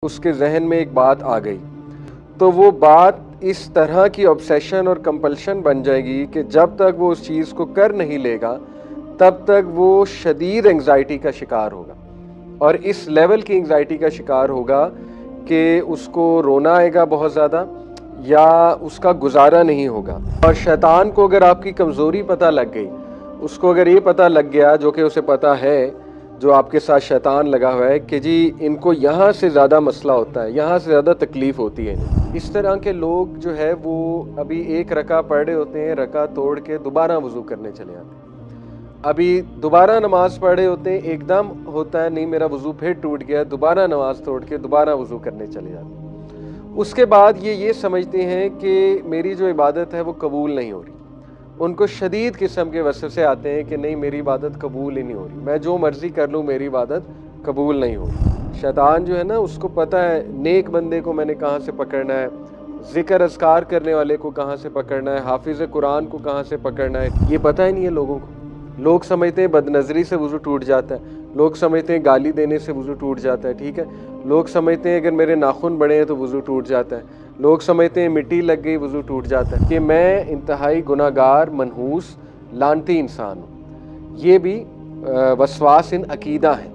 उसके जहन में एक बात आ गई तो वो बात इस तरह की ऑब्सेशन और कंपल्शन बन जाएगी कि जब तक वो उस चीज़ को कर नहीं लेगा तब तक वो शदीद एंग्जाइटी का शिकार होगा और इस लेवल की एंग्जाइटी का शिकार होगा कि उसको रोना आएगा बहुत ज़्यादा या उसका गुजारा नहीं होगा। और शैतान को अगर आपकी कमज़ोरी पता लग गई, उसको अगर ये पता लग गया जो कि उसे पता है, जो आपके साथ शैतान लगा हुआ है कि जी इनको यहाँ से ज़्यादा मसला होता है, यहाँ से ज़्यादा तकलीफ़ होती है इन्हें। इस तरह के लोग जो है वो अभी एक रका पढ़ रहे होते हैं, रका तोड़ के दोबारा वज़ू करने चले आते हैं। अभी दोबारा नमाज पढ़ रहे होते हैं, एकदम होता है नहीं मेरा वज़ू फिर टूट गया, दोबारा नमाज तोड़ के दोबारा वज़ू करने चले जाते हैं। उसके बाद ये समझते हैं कि मेरी जो इबादत है वो कबूल नहीं हो रही। उनको शदीद किस्म के वसवसे आते हैं कि नहीं मेरी इबादत कबूल ही नहीं हो रही, मैं जो मर्ज़ी कर लूँ मेरी इबादत कबूल नहीं हो रही। शैतान जो है ना उसको पता है नेक बंदे को मैंने कहाँ से पकड़ना है, ज़िक्र अज़कार करने वाले को कहाँ से पकड़ना है, हाफिज़ कुरान को कहाँ से पकड़ना है, ये पता ही नहीं है लोगों को। लोग समझते हैं बदनज़री से वज़ू टूट जाता है, लोग समझते हैं गाली देने से वज़ू टूट जाता है, ठीक है। लोग समझते हैं अगर मेरे नाखून बड़े हैं तो वज़ू टूट जाता है, लोग समझते हैं मिट्टी लग गई वज़ू टूट जाता है। कि मैं इंतहाई गुनाहगार, मनहूस, लानती इंसान हूँ। ये भी वसवास इन अकीदा है,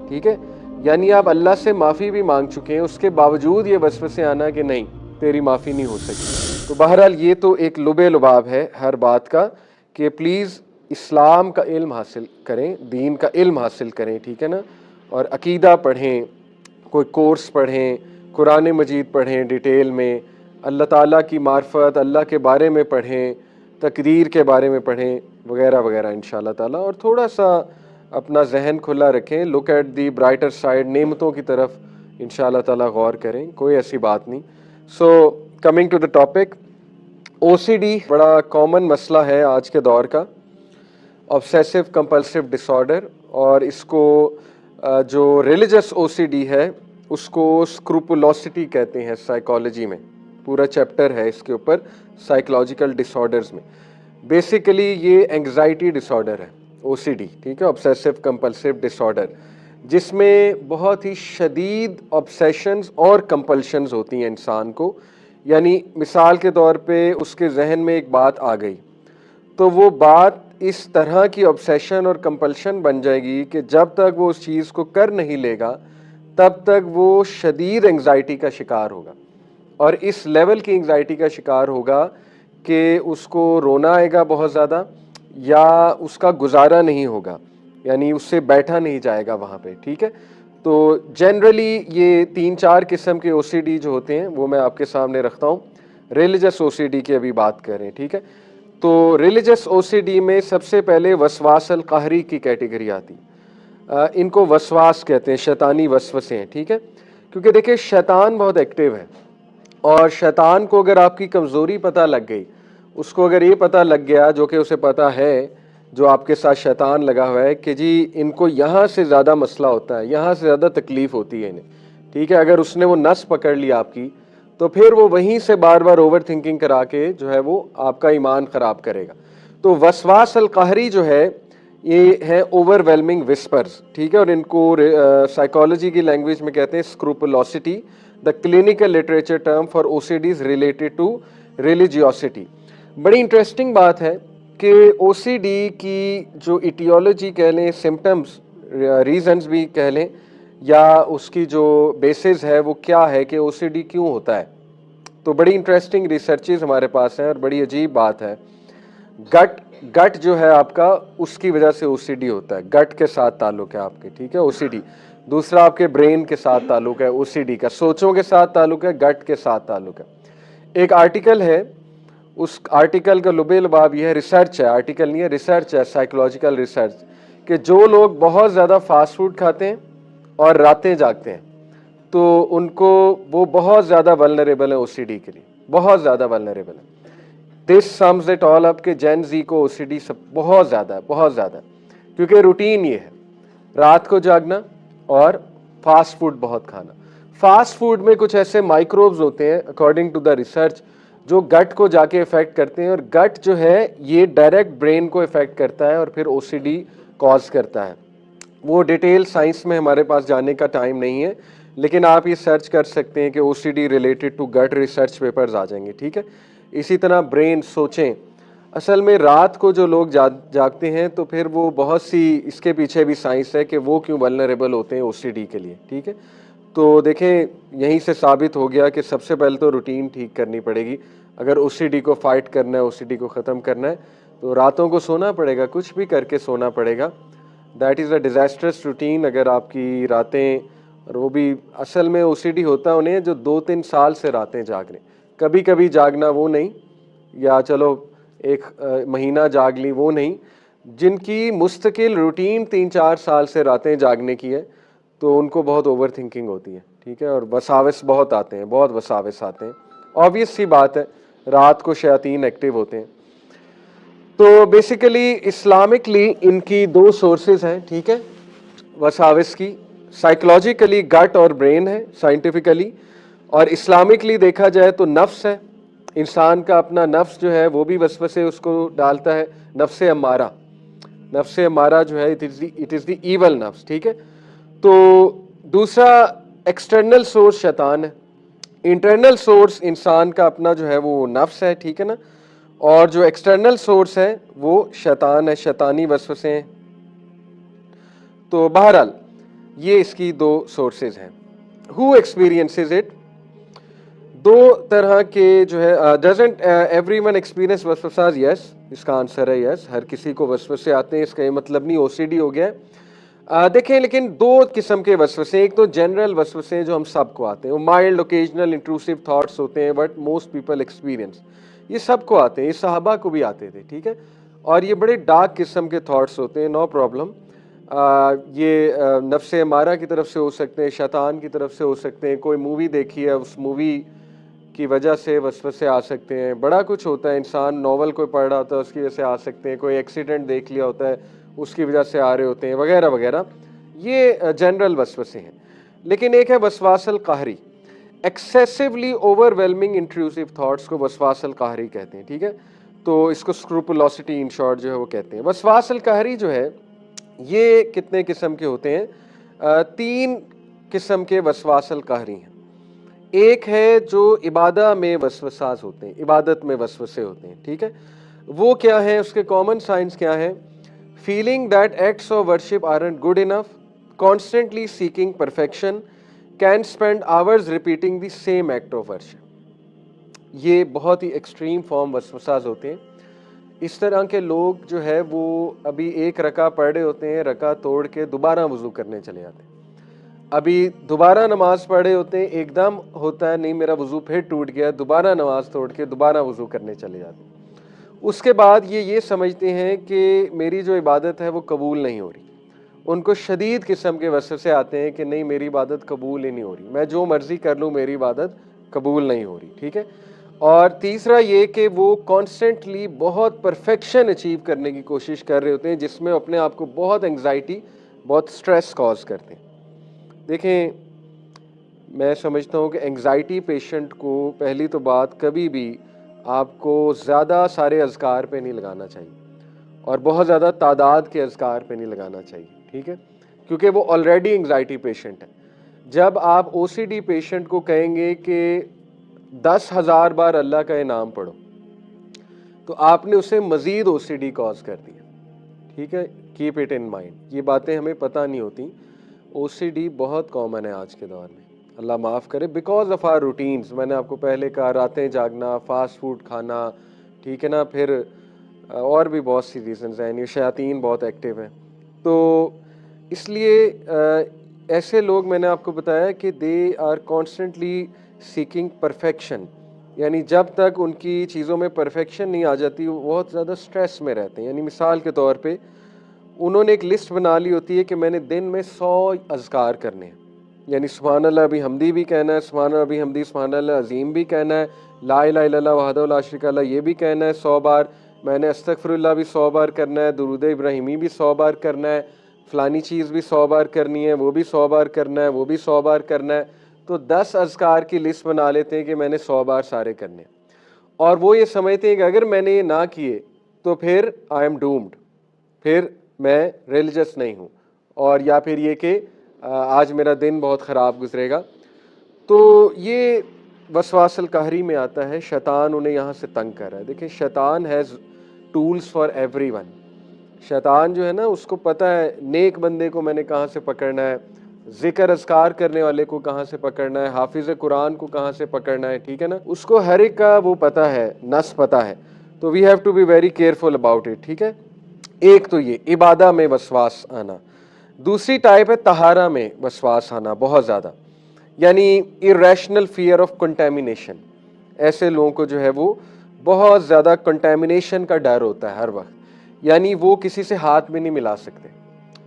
ठीक है। यानी आप अल्लाह से माफ़ी भी मांग चुके हैं, उसके बावजूद ये वसवसे आना कि नहीं तेरी माफ़ी नहीं हो सकी। तो बहरहाल ये तो एक लुबे लुबाब है हर बात का कि प्लीज़ इस्लाम का इल्म हासिल करें, दीन का इल्म हासिल करें, ठीक है ना। और अकीदा पढ़ें, कोई कोर्स पढ़ें, कुरान मजीद पढ़ें डिटेल में, अल्लाह ताला की मार्फत, अल्लाह के बारे में पढ़ें, तकदीर के बारे में पढ़ें वगैरह वगैरह इंशाअल्लाह ताला। और थोड़ा सा अपना जहन खुला रखें, look at the brighter side, नेमतों की तरफ इंशाअल्लाह ताला गौर करें, कोई ऐसी बात नहीं। So coming to the topic, OCD बड़ा कॉमन मसला है आज के दौर का, ऑब्सेसिव कंपल्सिव डिसऑर्डर। और इसको जो रिलीजियस ओसीडी है उसको स्क्रूपुलोसिटी कहते हैं साइकोलॉजी में, पूरा चैप्टर है इसके ऊपर साइकोलॉजिकल डिसऑर्डर्स में। बेसिकली ये एंग्जाइटी डिसऑर्डर है ओसीडी, ठीक है, ऑब्सेसिव कंपल्सिव डिसऑर्डर, जिसमें बहुत ही शदीद ऑब्सेशंस और कंपल्शंस होती हैं इंसान को। यानी मिसाल के तौर पे उसके जहन में एक बात आ गई तो वो बात इस तरह की ऑब्सेशन और कंपल्शन बन जाएगी कि जब तक वो उस चीज़ को कर नहीं लेगा तब तक वो शदीद एंग्जाइटी का शिकार होगा और इस लेवल की एंग्जाइटी का शिकार होगा कि उसको रोना आएगा बहुत ज़्यादा या उसका गुजारा नहीं होगा, यानी उससे बैठा नहीं जाएगा वहाँ पे, ठीक है। तो जनरली ये 3-4 किस्म के ओसीडी जो होते हैं वो मैं आपके सामने रखता हूँ। रिलीजियस ओसीडी की अभी बात करें, ठीक है। तो रिलीजियस ओसीडी में सबसे पहले वसवास अल कहरी की कैटेगरी आती। इनको वसवास कहते हैं, शैतानी वसवसे हैं, ठीक है। क्योंकि देखिए शैतान बहुत एक्टिव है और शैतान को अगर आपकी कमज़ोरी पता लग गई, उसको अगर ये पता लग गया जो कि उसे पता है, जो आपके साथ शैतान लगा हुआ है कि जी इनको यहाँ से ज़्यादा मसला होता है, यहाँ से ज़्यादा तकलीफ़ होती है इन्हें, ठीक है। अगर उसने वो नस पकड़ ली आपकी तो फिर वो वहीं से बार बार ओवर थिंकिंग करा के जो है वो आपका ईमान ख़राब करेगा। तो वसवास अल कहरी जो है ये है ओवरवेलमिंग विस्पर्स, ठीक है। और इनको साइकोलॉजी की लैंग्वेज में कहते हैं scrupulosity, the clinical literature term for OCDs related to religiosity. बड़ी इंटरेस्टिंग बात है कि ओसीडी की जो इटियोलॉजी कह लें, सिम्टम्स, रीजंस भी कह लें, या उसकी जो बेसिस है वो क्या है कि ओसीडी क्यों होता है। तो बड़ी इंटरेस्टिंग रिसर्चेज हमारे पास हैं और बड़ी अजीब बात है। गट जो है आपका, उसकी वजह से ओसीडी होता है, गट के साथ ताल्लुक है आपके, ठीक है, ओसीडी। दूसरा आपके ब्रेन के साथ ताल्लुक है ओसीडी का, सोचों के साथ ताल्लुक है, गट के साथ ताल्लुक है। एक आर्टिकल है, उस आर्टिकल का लुबे लुबाब ये है, रिसर्च है, आर्टिकल नहीं है, रिसर्च है, साइकोलॉजिकल रिसर्च, कि जो लोग बहुत ज़्यादा फास्ट फूड खाते हैं और रातें जागते हैं तो उनको वो बहुत ज़्यादा वल्नरेबल है ओसीडी के लिए, बहुत ज़्यादा वल्नरेबल है। This sums it all up के जेन जी को ओसीडी सब बहुत ज़्यादा है, बहुत ज़्यादा, क्योंकि रूटीन ये है रात को जागना और फास्ट फूड बहुत खाना। फास्ट फूड में कुछ ऐसे माइक्रोब्स होते हैं अकॉर्डिंग टू द रिसर्च जो गट को जाके इफेक्ट करते हैं और गट जो है ये डायरेक्ट ब्रेन को इफेक्ट करता है और फिर ओसीडी कॉज करता है। वो डिटेल साइंस में हमारे पास जाने का टाइम नहीं है, लेकिन आप ये सर्च कर सकते हैं कि OCD related to gut research papers आ जाएंगे, ठीक है। इसी तरह ब्रेन, सोचें, असल में रात को जो लोग जागते हैं तो फिर वो बहुत सी इसके पीछे भी साइंस है कि वो क्यों वल्नरेबल होते हैं ओसीडी के लिए, ठीक है। तो देखें, यहीं से साबित हो गया कि सबसे पहले तो रूटीन ठीक करनी पड़ेगी। अगर ओसीडी को फाइट करना है, ओसीडी को ख़त्म करना है, तो रातों को सोना पड़ेगा, कुछ भी करके सोना पड़ेगा। That is a disastrous routine. अगर आपकी रातें, और वो भी असल में ओसीडी होता उन्हें जो 2-3 साल से रातें जाग रहे, कभी कभी जागना वो नहीं, या चलो एक महीना जाग ली वो नहीं, जिनकी मुस्तकिल रूटीन 3-4 साल से रातें जागने की है, तो उनको बहुत ओवर थिंकिंग होती है, ठीक है, और वसाविस बहुत आते हैं, बहुत वसाविस आते हैं। ऑब्वियस सी बात है, रात को शयातीन एक्टिव होते हैं। तो बेसिकली इस्लामिकली इनकी 2 सोर्सेज हैं, ठीक है, वसाविस की। साइकोलॉजिकली गट और ब्रेन है साइंटिफिकली, और इस्लामिकली देखा जाए तो नफ्स है। इंसान का अपना नफ्स जो है वो भी वसवसे उसको डालता है, नफ्से अम्मारा। नफ्से अम्मारा जो है इट इज़ द ईवल नफ्स, ठीक है। तो दूसरा एक्सटर्नल सोर्स शैतान है, इंटरनल सोर्स इंसान का अपना जो है वो नफ्स है, ठीक है ना, और जो एक्सटर्नल सोर्स है वो शैतान है, शैतानी वसवसे हैं। तो बहरहाल ये इसकी 2 सोर्सेज हैं। हु एक्सपीरियंसेस इट, 2 तरह के जो है, डजंट एवरीवन एक्सपीरियंस वसवसास, यस, इसका आंसर है यस, हर किसी को वसवसे आते हैं, इसका ये मतलब नहीं ओसीडी हो गया है। देखें, लेकिन 2 किस्म के वसवसे, एक तो जनरल वसवसे जो हम सबको आते हैं, वो माइल्ड ओकेजनल इंट्रूसिव थॉट्स होते हैं, बट मोस्ट पीपल एक्सपीरियंस, ये सबको आते हैं, ये सहाबा को भी आते थे, ठीक है। और ये बड़े डार्क किस्म के थॉट्स होते हैं, नो प्रॉब्लम। ये नफ्से अमारा की तरफ से हो सकते हैं, शैतान की तरफ से हो सकते हैं, कोई मूवी देखी है उस मूवी की वजह से वसवसे आ सकते हैं, बड़ा कुछ होता है, इंसान नॉवल कोई पढ़ रहा होता है उसकी वजह से आ सकते हैं, कोई एक्सीडेंट देख लिया होता है उसकी वजह से आ रहे होते हैं, वगैरह वगैरह। ये जनरल वसवसे हैं। लेकिन एक है वसवासल कहरी, एक्सेसिवली ओवरवेलमिंग इंट्रूसिव थॉट्स को वसवासल कहरी कहते हैं, ठीक है। तो इसको स्क्रूपुलोसिटी इन शॉर्ट जो है वो कहते हैं। वसवासल कहरी जो है ये कितने किस्म के होते हैं, 3 किस्म के वसवासल कहरी हैं। एक है जो इबादत में वसवसास होते हैं, इबादत में वसवसे होते हैं, ठीक है। वो क्या है, उसके कॉमन साइंस क्या है, feeling that acts of worship aren't good enough, constantly seeking perfection, can spend hours repeating the same act of worship. ये बहुत ही एक्सट्रीम फॉर्म वसवसास होते हैं। इस तरह के लोग जो है वो अभी एक रका पढ़ रहे होते हैं, रका तोड़ के दोबारा वज़ू करने चले जाते हैं। अभी दोबारा नमाज पढ़े होते हैं, एकदम होता है नहीं मेरा वज़ू फिर टूट गया, दोबारा नमाज तोड़ के दोबारा वज़ू करने चले जाते हैं। उसके बाद ये समझते हैं कि मेरी जो इबादत है वो कबूल नहीं हो रही। उनको शदीद किस्म के वसवसे आते हैं कि नहीं मेरी इबादत कबूल ही नहीं हो रही, मैं जो मर्ज़ी कर लूँ मेरी इबादत कबूल नहीं हो रही, ठीक है। और तीसरा ये कि वो कॉन्स्टेंटली बहुत परफेक्शन अचीव करने की कोशिश कर रहे होते हैं, जिसमें अपने आप को बहुत एंग्जाइटी, बहुत स्ट्रेस कॉज करते हैं। देखें, मैं समझता हूँ कि एंग्जाइटी पेशेंट को पहली तो बात कभी भी आपको ज़्यादा सारे अज़कार पे नहीं लगाना चाहिए, और बहुत ज़्यादा तादाद के अज़कार पे नहीं लगाना चाहिए, ठीक है, क्योंकि वो ऑलरेडी एंग्जाइटी पेशेंट है। जब आप ओसीडी पेशेंट को कहेंगे कि 10,000 बार अल्लाह का नाम पढ़ो, तो आपने उसे मज़ीद ओसीडी कॉज कर दिया, ठीक है। कीप इट इन माइंड, ये बातें हमें पता नहीं होती। ओसीडी बहुत कॉमन है आज के दौर में, अल्लाह माफ़ करे, बिकॉज ऑफ आर रूटीन्स। मैंने आपको पहले कहा, रातें जागना, फास्ट फूड खाना, ठीक है ना, फिर और भी बहुत सी रीजंस हैं, ये शयातीन बहुत एक्टिव हैं। तो इसलिए ऐसे लोग, मैंने आपको बताया कि they are constantly seeking perfection, यानी जब तक उनकी चीज़ों में परफेक्शन नहीं आ जाती वो बहुत ज़्यादा स्ट्रेस में रहते हैं। यानी मिसाल के तौर पे उन्होंने एक लिस्ट बना ली होती है कि मैंने दिन में 100 अज़कार करने हैं, यानी सुभान अल्लाह भी हमदी भी कहना है, सुभान अल्लाह भी हमदी, सुभान अल्लाह अज़ीम भी कहना है, ला इलाहा इल्लल्लाह वहदहू ला शरीका लह ये भी कहना है 100 बार, मैंने अस्तगफिरुल्लाह भी 100 बार करना है, दुरूद इब्राहिमी भी 100 बार करना है, फ़लानी चीज़ भी 100 बार करनी है, वो भी 100 बार करना है, वो भी 100 बार करना है। तो 10 अज़कार की लिस्ट बना लेते हैं कि मैंने 100 बार सारे करने हैं, और वो ये समझते हैं कि अगर मैंने ये ना किए तो फिर आई एम डूम्ड, फिर मैं रिलीजियस नहीं हूँ, और या फिर ये कि आज मेरा दिन बहुत ख़राब गुजरेगा। तो ये वसवासल कहरी में आता है, शैतान उन्हें यहाँ से तंग कर रहा है। देखिए, शैतान हैज़ टूल्स फॉर एवरीवन। शैतान जो है ना, उसको पता है नेक बंदे को मैंने कहाँ से पकड़ना है, ज़िक्र अज़कार करने वाले को कहाँ से पकड़ना है, हाफिज़ कुरान को कहाँ से पकड़ना है, ठीक है ना, उसको हर एक का वो पता है, नस पता है। तो we have to be very careful about it, ठीक है। एक तो ये इबादा में वसवास आना। दूसरी टाइप है तहारा में वसवास आना, बहुत ज़्यादा, यानी इरेशनल फियर ऑफ कंटेमिनेशन। ऐसे लोगों को जो है वो बहुत ज़्यादा कंटेमिनेशन का डर होता है हर वक्त, यानी वो किसी से हाथ में नहीं मिला सकते,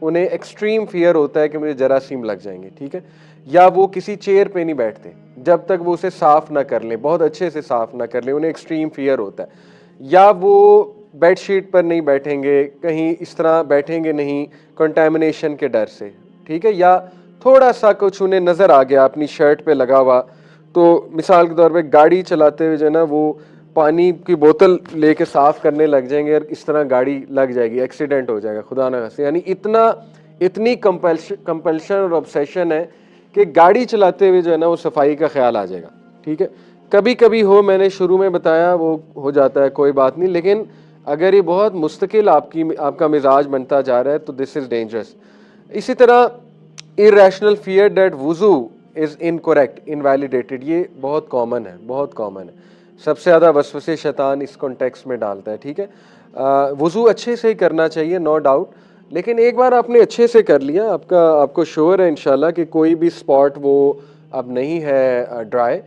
उन्हें एक्सट्रीम फियर होता है कि मुझे जरासीम लग जाएंगे, ठीक है। या वो किसी चेयर पे नहीं बैठते जब तक वो उसे साफ ना कर लें, बहुत अच्छे से साफ ना कर लें, उन्हें एक्सट्रीम फियर होता है। या वो बेडशीट पर नहीं बैठेंगे, कहीं इस तरह बैठेंगे नहीं कंटेमिनेशन के डर से, ठीक है। या थोड़ा सा कुछ उन्हें नज़र आ गया अपनी शर्ट पे लगा हुआ, तो मिसाल के तौर पे गाड़ी चलाते हुए जो है ना, वो पानी की बोतल लेके साफ करने लग जाएंगे और इस तरह गाड़ी लग जाएगी, एक्सीडेंट हो जाएगा खुदा ना खास्ते। यानी इतनी कंपल्शन और ऑब्सेशन है कि गाड़ी चलाते हुए जो है ना वो सफाई का ख्याल आ जाएगा, ठीक है। कभी कभी हो, मैंने शुरू में बताया, वो हो जाता है, कोई बात नहीं, लेकिन अगर ये बहुत मुस्तकिल आपका मिजाज बनता जा रहा है तो दिस इज़ डेंजरस। इसी तरह irrational fear that वुजू is incorrect, invalidated, ये बहुत कॉमन है, बहुत कॉमन है। सबसे ज़्यादा वसवसे शैतान इस कॉन्टेक्स्ट में डालता है, ठीक है। वुजू अच्छे से ही करना चाहिए, नो डाउट, लेकिन एक बार आपने अच्छे से कर लिया, आपको श्योर है इंशाल्लाह कि कोई भी स्पॉट वो अब नहीं है ड्राई,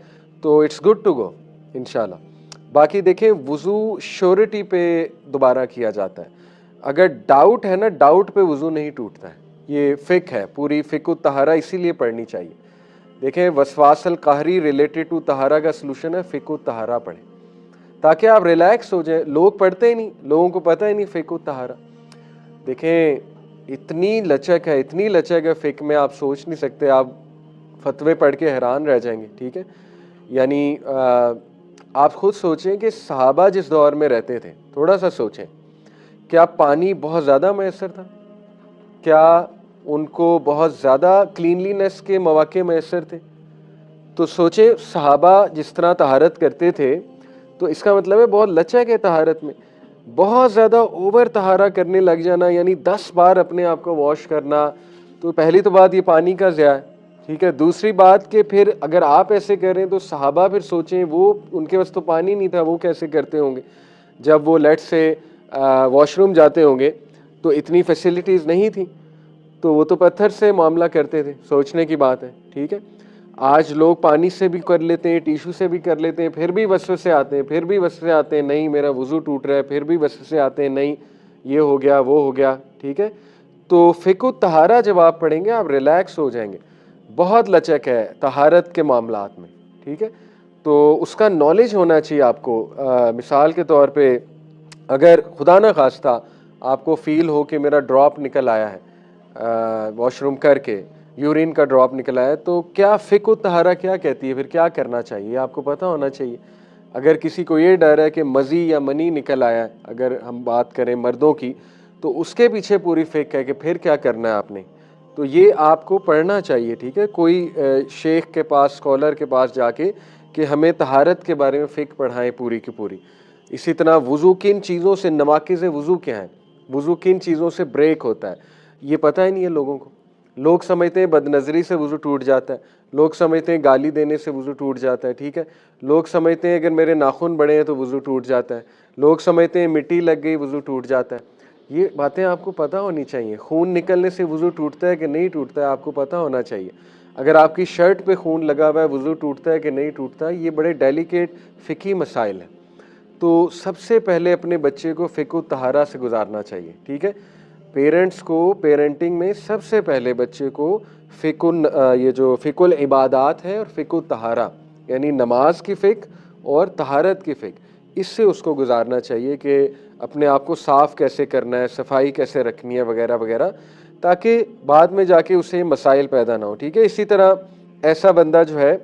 तो इट्स गुड टू गो इंशाल्लाह। बाकी देखें, वुज़ू श्योरिटी पे दोबारा किया जाता है। अगर डाउट है ना, डाउट पे वुज़ू नहीं टूटता है, ये फ़िक है, पूरी फ़िक़्ह तहारा इसीलिए पढ़नी चाहिए। देखें, वसवासल कहरी रिलेटेड टू तहारा का सलूशन है, फ़िक़्ह तहारा पढ़ें ताकि आप रिलैक्स हो जाए। लोग पढ़ते ही नहीं, लोगों को पता ही नहीं फ़िक़्ह तहारा। देखें, इतनी लचक है, इतनी लचक है फ़िक़्ह में, आप सोच नहीं सकते, आप फतवे पढ़ के हैरान रह जाएंगे, ठीक है। यानी आप खुद सोचें कि सहाबा जिस दौर में रहते थे, थोड़ा सा सोचें, क्या पानी बहुत ज़्यादा मैसर था? क्या उनको बहुत ज़्यादा क्लीनलीनेस के मौके मैसर थे? तो सोचें, सहाबा जिस तरह तहारत करते थे, तो इसका मतलब है बहुत लचक है तहारत में। बहुत ज़्यादा ओवर तहारा करने लग जाना, यानी 10 बार अपने आप को वॉश करना, तो पहली तो बात ये पानी का ज़िया है, ठीक है। दूसरी बात कि फिर अगर आप ऐसे करें तो सहाबा फिर सोचें, वो उनके पास तो पानी नहीं था, वो कैसे करते होंगे। जब वो लेट से वॉशरूम जाते होंगे तो इतनी फैसिलिटीज़ नहीं थी, तो वो तो पत्थर से मामला करते थे, सोचने की बात है, ठीक है। आज लोग पानी से भी कर लेते हैं, टिशू से भी कर लेते हैं, फिर भी वसवसे आते हैं, फिर भी वसवसे आते हैं, नहीं मेरा वुज़ू टूट रहा है, फिर भी वसवसे आते हैं, नहीं ये हो गया, वो हो गया, ठीक है। तो फ़िक़्ह तहारा जब आप पढ़ेंगे, आप रिलैक्स हो जाएंगे। बहुत लचक है तहारत के मामलात में, ठीक है। तो उसका नॉलेज होना चाहिए आपको। मिसाल के तौर पे, अगर खुदा ना खास्ता आपको फ़ील हो कि मेरा ड्रॉप निकल आया है वॉशरूम करके, यूरिन का ड्रॉप निकल आया है, तो क्या फ़िक़्ह तहारा क्या कहती है, फिर क्या करना चाहिए, आपको पता होना चाहिए। अगर किसी को ये डर है कि मज़ी या मनी निकल आया है, अगर हम बात करें मर्दों की, तो उसके पीछे पूरी फ़िक़्ह है कि फिर क्या करना है आपने, तो ये आपको पढ़ना चाहिए, ठीक है। कोई शेख के पास, स्कॉलर के पास जाके कि हमें तहारत के बारे में फ़िक़्ह पढ़ाएं पूरी की पूरी। इसी तरह वुज़ू किन चीज़ों से, नवाक़िज़ वुज़ू क्या हैं, वुज़ू किन चीज़ों से ब्रेक होता है, ये पता ही नहीं है लोगों को। लोग समझते हैं बदनज़री से वुज़ू टूट जाता है, लोग समझते हैं गाली देने से वुज़ू टूट जाता है, ठीक है। लोग समझते हैं अगर मेरे नाखून बड़े हैं तो वुज़ू टूट जाता है, लोग समझते हैं मिट्टी लग गई वुज़ू टूट जाता है। ये बातें आपको पता होनी चाहिए। खून निकलने से वुज़ू टूटता है कि नहीं टूटता है, आपको पता होना चाहिए। अगर आपकी शर्ट पे खून लगा हुआ है, वुज़ू टूटता है कि नहीं टूटता है, ये बड़े डेलिकेट फ़िक़्ही मसाइल हैं। तो सबसे पहले अपने बच्चे को फ़िक़्ह तहारा से गुजारना चाहिए, ठीक है। पेरेंट्स को पेरेंटिंग में सबसे पहले बच्चे को ये जो फ़िक़्हुल इबादात है और फ़िक़्हुल तहारा, यानी नमाज की फ़िक़्ह और तहारत की फ़िक़्ह, इससे उसको गुजारना चाहिए कि अपने आप को साफ़ कैसे करना है, सफाई कैसे रखनी है, वगैरह वगैरह, ताकि बाद में जाके उसे मसाइल पैदा ना हो, ठीक है। इसी तरह ऐसा बंदा जो है,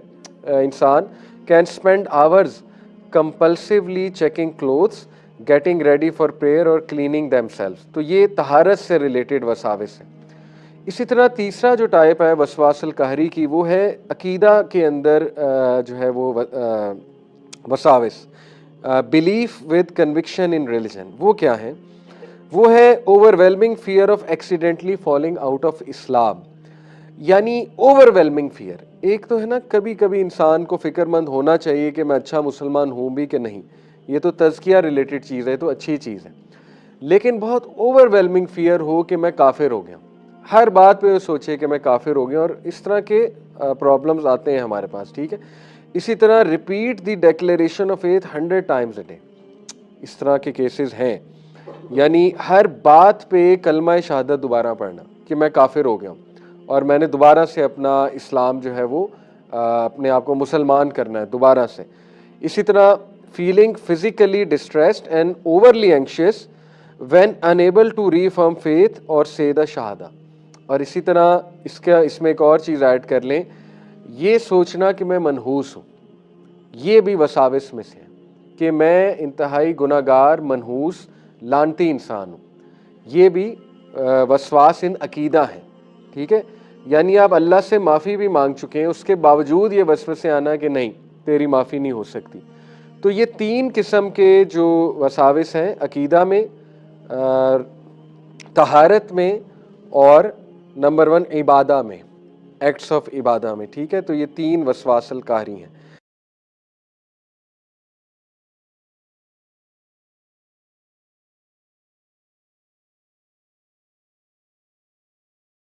इंसान can spend hours compulsively checking clothes, getting ready for prayer और क्लीनिंग देमसेल्व्स। तो ये तहारत से रिलेटेड वसाविस है। इसी तरह तीसरा जो टाइप है वसवासल कहरी की, वो है अकीदा के अंदर जो है वो वसाविस, belief with conviction in religion. वो क्या है? वो है overwhelming fear of accidentally falling out of Islam. यानी ओवरवेलमिंग फियर, एक तो है ना, कभी कभी इंसान को फिक्रमंद होना चाहिए कि मैं अच्छा मुसलमान हूँ भी कि नहीं, ये तो तज़किया रिलेटेड चीज़ है, तो अच्छी चीज़ है। लेकिन बहुत ओवरवेलमिंग फियर हो कि मैं काफिर हो गया, हर बात पे वो सोचे कि मैं काफिर हो गया, और इस तरह के प्रॉब्लम्स आते हैं हमारे पास, ठीक है। इसी तरह repeat the declaration of faith 100 times a day, इस तरह के केसेस हैं। यानी हर बात पे कलमा शहादत दोबारा पढ़ना कि मैं काफिर हो गया और मैंने दोबारा से अपना इस्लाम जो है वो अपने आप को मुसलमान करना है दोबारा से। इसी तरह feeling physically distressed and overly anxious when unable to reaffirm faith और से द शहादा। और इसी तरह इसमें एक और चीज़ ऐड कर लें, ये सोचना कि मैं मनहूस हूँ, ये भी वसाविस में से है कि मैं इंतहाई गुनाहगार, मनहूस, लानती इंसान हूँ। ये भी वसवास इन अकीदा है, ठीक है। यानी आप अल्लाह से माफ़ी भी मांग चुके हैं, उसके बावजूद ये वसवसे आना कि नहीं तेरी माफ़ी नहीं हो सकती। तो ये तीन किस्म के जो वसाविस हैं अकीदा में, तहारत में, और नंबर 1 इबादा में, एक्ट्स ऑफ इबादा में, ठीक है। तो ये तीन वसवासल कारी हैं।